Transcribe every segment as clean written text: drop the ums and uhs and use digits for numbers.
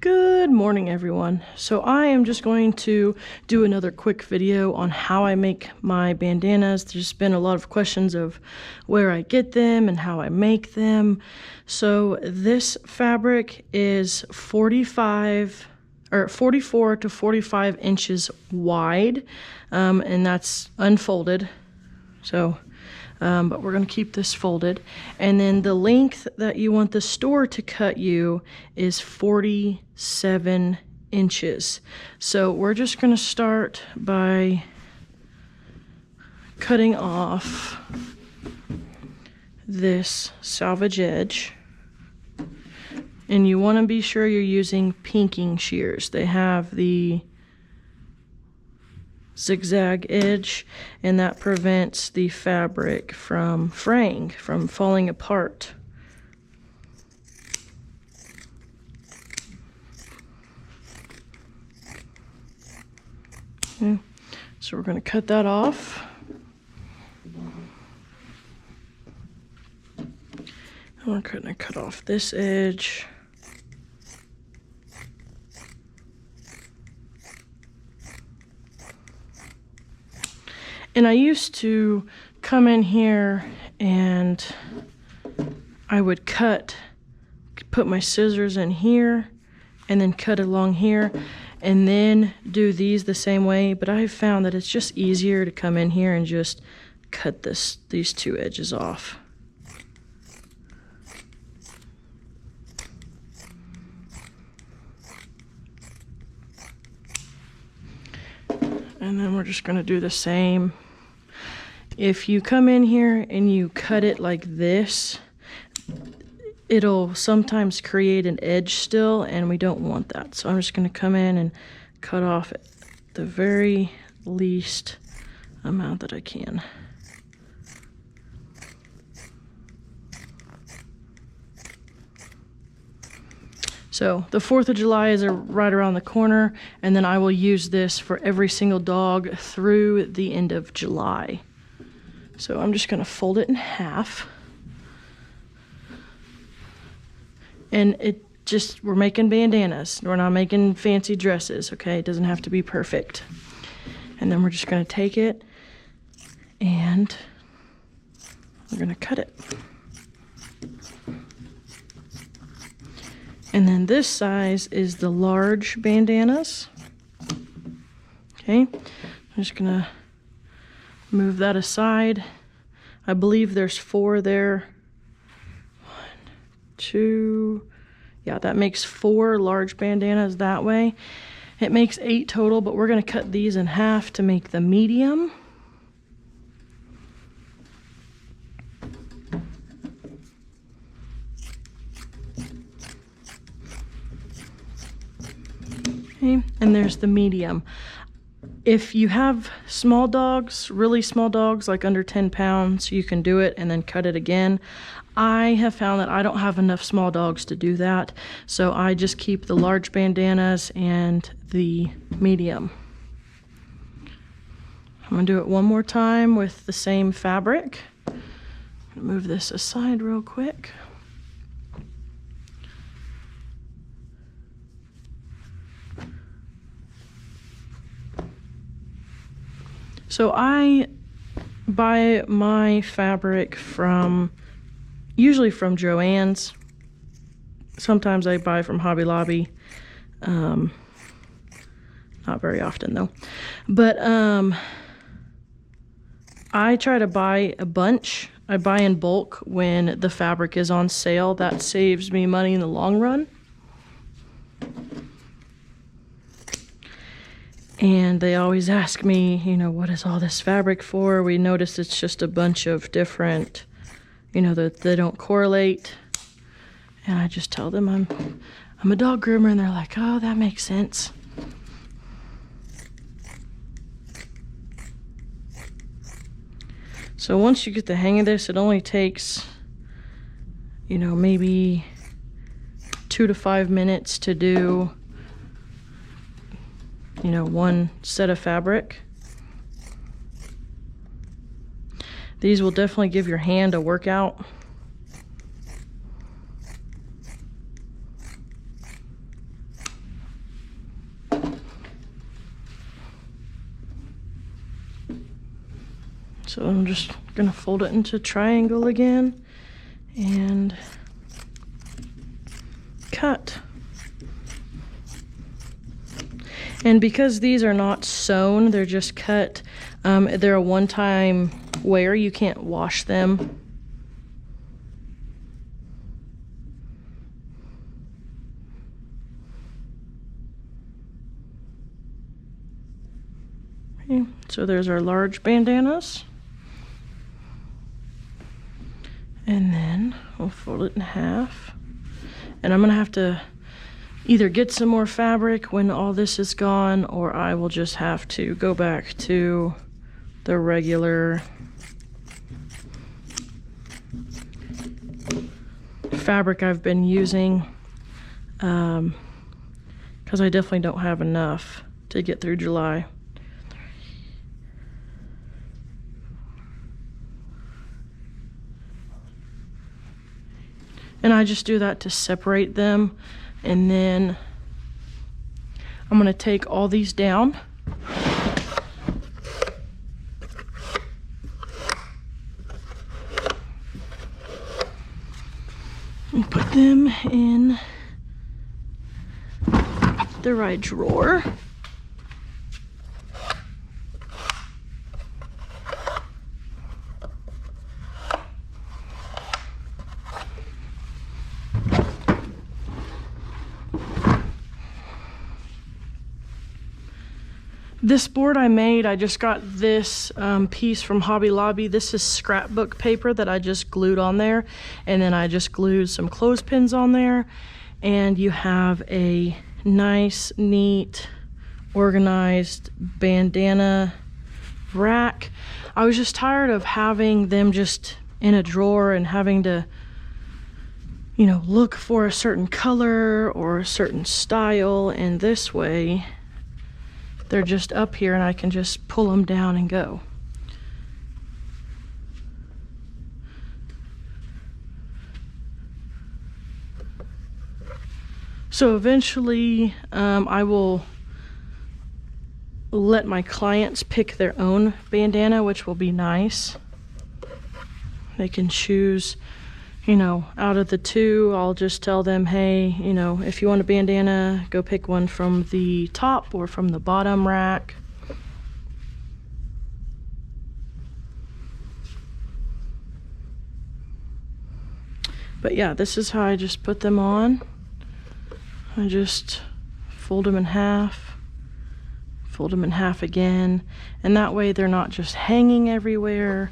Good morning, everyone. So I am just going to do another quick video on how I make my bandanas. There's been a lot of questions of where I get them and how I make them. So this fabric is 44 to 45 inches wide, and that's unfolded. So but we're going to keep this folded. And then the length that you want the store to cut you is 47 inches. So we're just going to start by cutting off this salvage edge. And you want to be sure you're using pinking shears. They have the zigzag edge, and that prevents the fabric from fraying, from falling apart. Okay. So we're going to cut that off. And we're going to cut off this edge. And I used to come in here and I would put my scissors in here and then cut along here and then do these the same way. But I've found that it's just easier to come in here and just cut these two edges off. And then we're just going to do the same. If you come in here and you cut it like this, it'll sometimes create an edge still, and we don't want that. So I'm just going to come in and cut off the very least amount that I can. So the 4th of July is right around the corner, and then I will use this for every single dog through the end of July. So I'm just gonna fold it in half. And we're making bandanas. We're not making fancy dresses, okay? It doesn't have to be perfect. And then we're just gonna take it and we're gonna cut it. And then this size is the large bandanas. Okay, I'm just gonna move that aside. I believe there's 4 there. 1, 2, yeah, that makes 4 large bandanas that way. It makes 8 total, but we're gonna cut these in half to make the medium. And there's the medium. If you have small dogs, really small dogs, like under 10 pounds, you can do it and then cut it again. I have found that I don't have enough small dogs to do that, so I just keep the large bandanas and the medium. I'm gonna do it one more time with the same fabric. I'm gonna move this aside real quick. So I buy my fabric usually from Joann's. Sometimes I buy from Hobby Lobby. Not very often though. But I try to buy a bunch. I buy in bulk when the fabric is on sale. That saves me money in the long run. And they always ask me, what is all this fabric for? We notice it's just a bunch of different, that they don't correlate. And I just tell them I'm a dog groomer, and they're like, oh, that makes sense. So once you get the hang of this, it only takes, maybe 2 to 5 minutes to do one set of fabric. These will definitely give your hand a workout. So I'm just gonna fold it into triangle again and cut. And because these are not sewn, they're just cut, they're a one-time wear, you can't wash them. Okay, so there's our large bandanas. And then we'll fold it in half. And I'm gonna have to either get some more fabric when all this is gone, or I will just have to go back to the regular fabric I've been using, because I definitely don't have enough to get through July. And I just do that to separate them. And then I'm gonna take all these down. And put them in the right drawer. This board I made, I just got this piece from Hobby Lobby. This is scrapbook paper that I just glued on there, and then I just glued some clothespins on there, and you have a nice, neat, organized bandana rack. I was just tired of having them just in a drawer and having to, you know, look for a certain color or a certain style, and this way they're just up here and I can just pull them down and go. So eventually I will let my clients pick their own bandana, which will be nice. They can choose, you know, out of the two. I'll just tell them, hey, you know, if you want a bandana, go pick one from the top or from the bottom rack. But yeah, this is how I just put them on. I just fold them in half, fold them in half again, and that way they're not just hanging everywhere.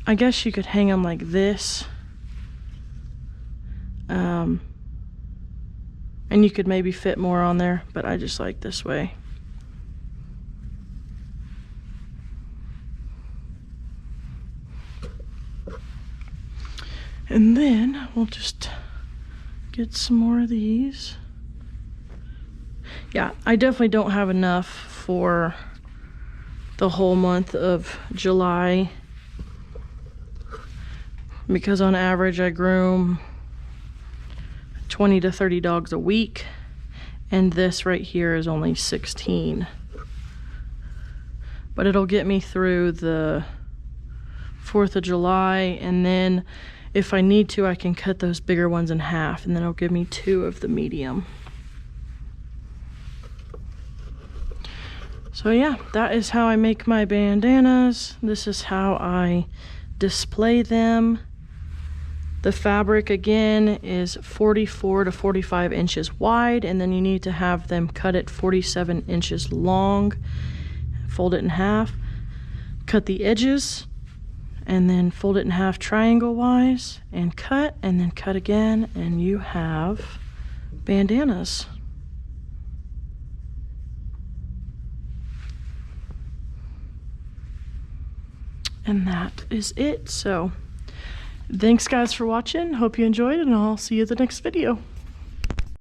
I guess you could hang them like this. And you could maybe fit more on there, but I just like this way. And then we'll just get some more of these. Yeah, I definitely don't have enough for the whole month of July, because on average I groom 20 to 30 dogs a week, and this right here is only 16. But it'll get me through the 4th of July, and then if I need to, I can cut those bigger ones in half, and then it'll give me 2 of the medium. So yeah, that is how I make my bandanas. This is how I display them. The fabric again is 44 to 45 inches wide, and then you need to have them cut it 47 inches long. Fold it in half, cut the edges, and then fold it in half triangle wise, and then cut again, and you have bandanas. And that is it. So thanks guys for watching. Hope you enjoyed, and I'll see you in the next video.